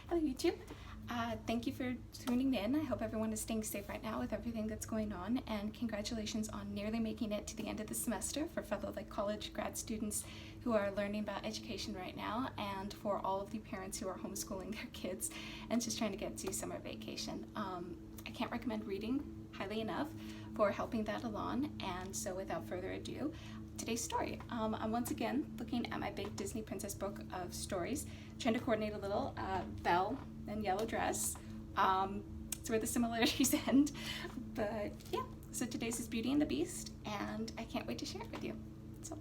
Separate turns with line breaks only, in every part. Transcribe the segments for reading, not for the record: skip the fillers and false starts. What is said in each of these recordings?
Hello YouTube. Thank you for tuning in. I hope everyone is staying safe right now with everything that's going on, and congratulations on nearly making it to the end of the semester for fellow college grad students who are learning about education right now, and for all of the parents who are homeschooling their kids and just trying to get to summer vacation. I can't recommend reading highly enough for helping that along, and so without further ado, today's story. I'm once again looking at my big Disney Princess book of stories, trying to coordinate a little Belle and Yellow Dress. It's where the similarities end. But yeah, so today's is Beauty and the Beast, and I can't wait to share it with you. So,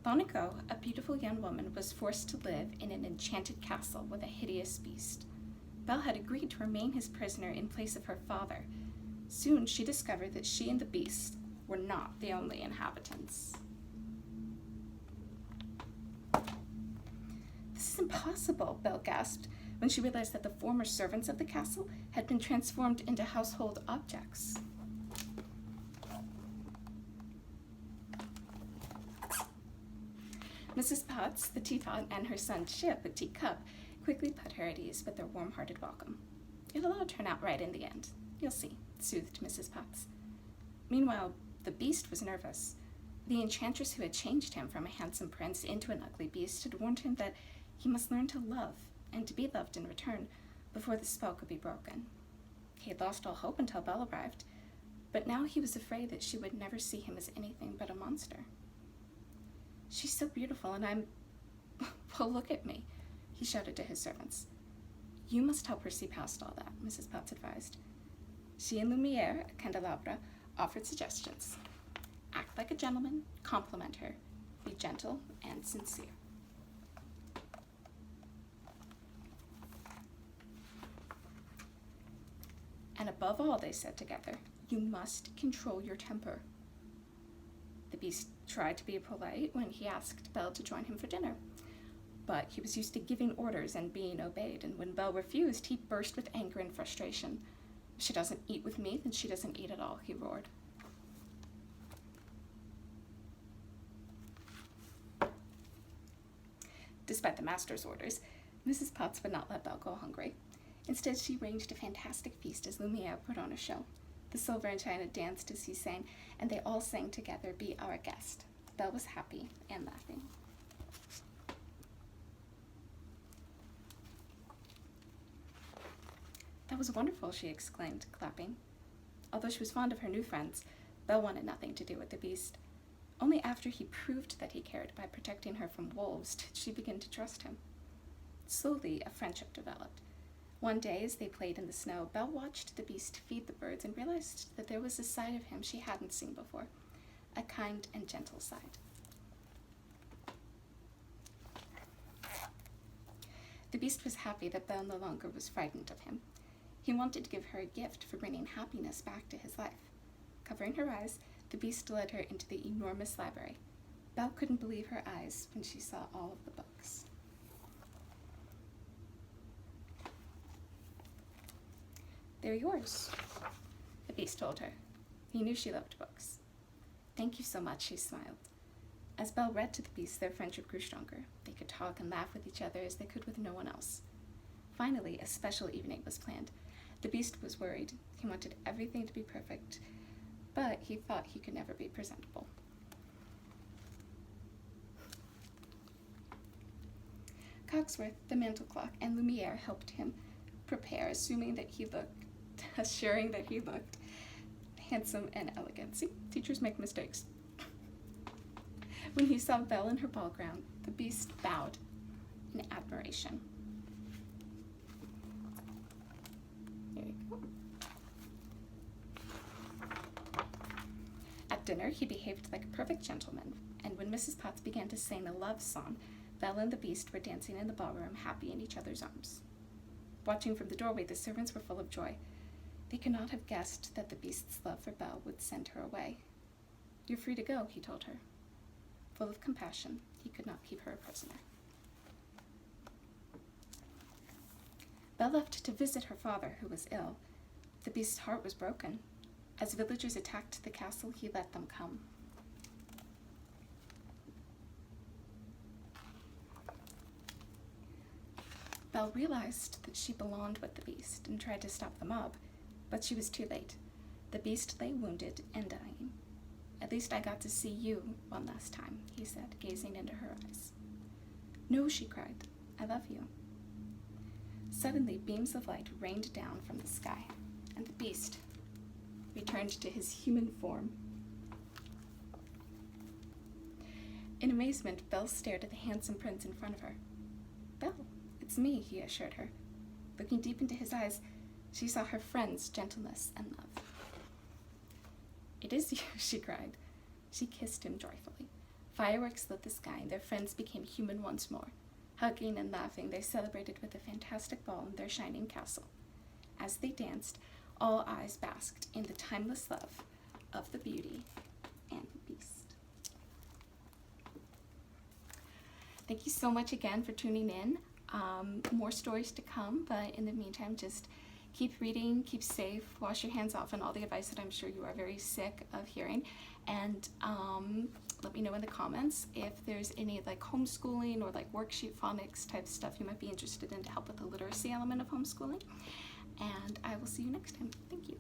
long ago, a beautiful young woman was forced to live in an enchanted castle with a hideous beast. Belle had agreed to remain his prisoner in place of her father. Soon she discovered that she and the beast were not the only inhabitants. This is impossible, Belle gasped when she realized that the former servants of the castle had been transformed into household objects. Mrs. Potts, the teapot, and her son Chip, a teacup, quickly put her at ease with their warm-hearted welcome. It'll all turn out right in the end. You'll see, soothed Mrs. Potts. Meanwhile, the beast was nervous. The enchantress who had changed him from a handsome prince into an ugly beast had warned him that he must learn to love and to be loved in return before the spell could be broken. He had lost all hope until Belle arrived, but now he was afraid that she would never see him as anything but a monster. She's so beautiful, and I'm... well, look at me, he shouted to his servants. You must help her see past all that, Mrs. Potts advised. She and Lumiere, a candelabra, offered suggestions. Act like a gentleman, compliment her, be gentle and sincere. And above all, they said together, you must control your temper. The beast tried to be polite when he asked Belle to join him for dinner, but he was used to giving orders and being obeyed, and when Belle refused, he burst with anger and frustration. If she doesn't eat with me, then she doesn't eat at all, he roared. Despite the master's orders, Mrs. Potts would not let Belle go hungry. Instead, she arranged a fantastic feast as Lumiere put on a show. The silver and china danced as he sang, and they all sang together, Be Our Guest. Belle was happy and laughing. That was wonderful, she exclaimed, clapping. Although she was fond of her new friends, Belle wanted nothing to do with the beast. Only after he proved that he cared by protecting her from wolves did she begin to trust him. Slowly, a friendship developed. One day, as they played in the snow, Belle watched the beast feed the birds and realized that there was a side of him she hadn't seen before, a kind and gentle side. The beast was happy that Belle no longer was frightened of him. He wanted to give her a gift for bringing happiness back to his life. Covering her eyes, the beast led her into the enormous library. Belle couldn't believe her eyes when she saw all of the books. They're yours, the beast told her. He knew she loved books. Thank you so much, she smiled. As Belle read to the beast, their friendship grew stronger. They could talk and laugh with each other as they could with no one else. Finally, a special evening was planned. The beast was worried. He wanted everything to be perfect, but he thought he could never be presentable. Cogsworth, the mantel clock, and Lumiere helped him prepare, assuring that he looked handsome and elegant. See, teachers make mistakes. When he saw Belle in her ball gown, the beast bowed in admiration. Here you go. At dinner, he behaved like a perfect gentleman, and when Mrs. Potts began to sing a love song, Belle and the beast were dancing in the ballroom, happy in each other's arms. Watching from the doorway, the servants were full of joy. They could not have guessed that the beast's love for Belle would send her away. You're free to go, he told her. Full of compassion, he could not keep her a prisoner. Belle left to visit her father, who was ill. The beast's heart was broken. As villagers attacked the castle, he let them come. Belle realized that she belonged with the beast and tried to stop the mob, but she was too late. The beast lay wounded and dying. "At least I got to see you one last time," he said, gazing into her eyes. "No," she cried. "I love you." Suddenly, beams of light rained down from the sky, and the beast returned to his human form. In amazement, Belle stared at the handsome prince in front of her. "Belle, it's me," he assured her. Looking deep into his eyes, she saw her friend's gentleness and love. "It is you," she cried. She kissed him joyfully. Fireworks lit the sky, and their friends became human once more. Hugging and laughing, they celebrated with a fantastic ball in their shining castle. As they danced, all eyes basked in the timeless love of the Beauty and the Beast. Thank you so much again for tuning in. More stories to come, but in the meantime, just keep reading, keep safe, wash your hands off, and all the advice that I'm sure you are very sick of hearing. And let me know in the comments if there's any like homeschooling or like worksheet phonics type stuff you might be interested in to help with the literacy element of homeschooling. And I will see you next time. Thank you.